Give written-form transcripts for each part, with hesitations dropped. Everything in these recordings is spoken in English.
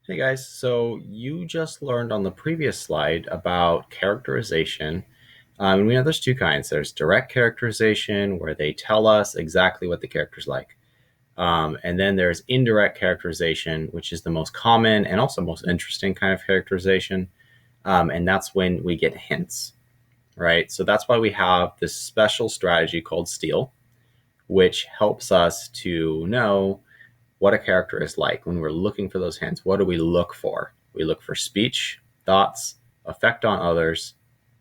Hey guys, so you just learned on the previous slide about characterization. And we know there's two kinds. There's direct characterization, where they tell us exactly what the character's like. And then there's indirect characterization, which is the most common and also most interesting kind of characterization. And that's when we get hints, right? So that's why we have this special strategy called Steal, which helps us to know what a character is like when we're looking for those hints. What do we look for? We look for speech, thoughts, effect on others,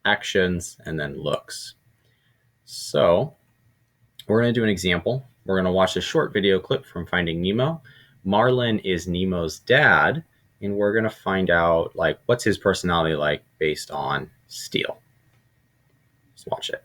actions, and then looks. So we're going to do an example. We're going to watch a short video clip from Finding Nemo. Marlin is Nemo's dad, and we're going to find out like what's his personality like based on Steal. Let's watch it.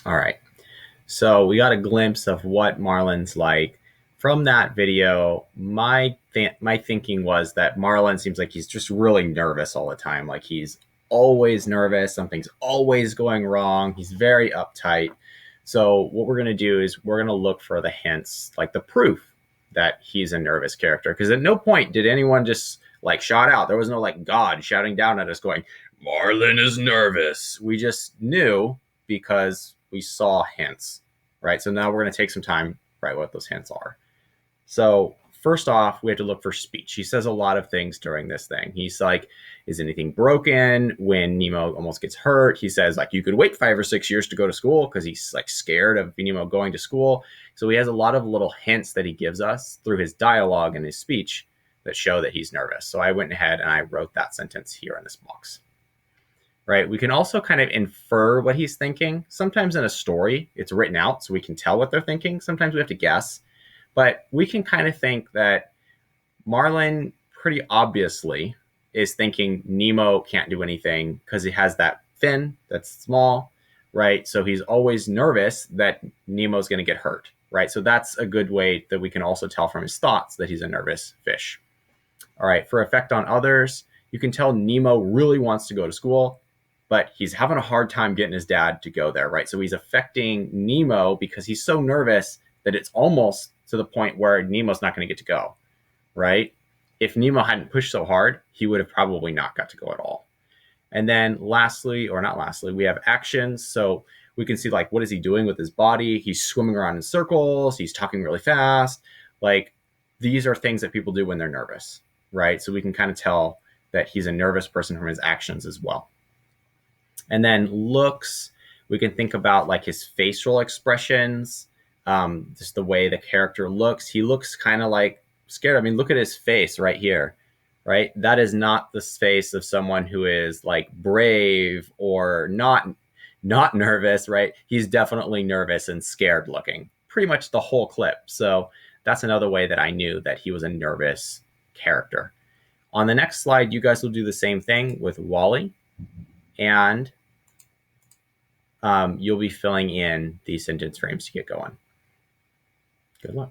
All right. So we got a glimpse of what Marlin's like. From that video, my thinking was that Marlin seems like he's just really nervous all the time. Like he's always nervous. Something's always going wrong. He's very uptight. So what we're going to do is we're going to look for the hints, like the proof that he's a nervous character. Because at no point did anyone just like shout out. There was no like God shouting down at us going, Marlin is nervous. We just knew because we saw hints, right? So now we're going to take some time to write what those hints are. So first off, we have to look for speech. He says a lot of things during this thing. He's like, is anything broken? When Nemo almost gets hurt, he says like, you could wait 5 or 6 years to go to school because he's like scared of Nemo going to school. So he has a lot of little hints that he gives us through his dialogue and his speech that show that he's nervous. So I went ahead and I wrote that sentence here in this box. Right? We can also kind of infer what he's thinking. Sometimes in a story, it's written out so we can tell what they're thinking. Sometimes we have to guess. But we can kind of think that Marlin pretty obviously is thinking Nemo can't do anything because he has that fin that's small, right? So he's always nervous that Nemo's going to get hurt, right? So that's a good way that we can also tell from his thoughts that he's a nervous fish. All right, for effect on others, you can tell Nemo really wants to go to school, but he's having a hard time getting his dad to go there, right? So he's affecting Nemo because he's so nervous that it's almost to the point where Nemo's not going to get to go, right? If Nemo hadn't pushed so hard, he would have probably not got to go at all. And then lastly, or not lastly, we have actions. So we can see like, what is he doing with his body? He's swimming around in circles. He's talking really fast. Like these are things that people do when they're nervous, right? So we can kind of tell that he's a nervous person from his actions as well. And then looks, we can think about like his facial expressions, just the way the character looks. He looks kind of like scared. I mean, look at his face right here, right? That is not the face of someone who is like brave or not nervous, right? He's definitely nervous and scared looking pretty much the whole clip. So that's another way that I knew that he was a nervous character. On the next slide, you guys will do the same thing with Wally, and you'll be filling in these sentence frames to get going. Good luck.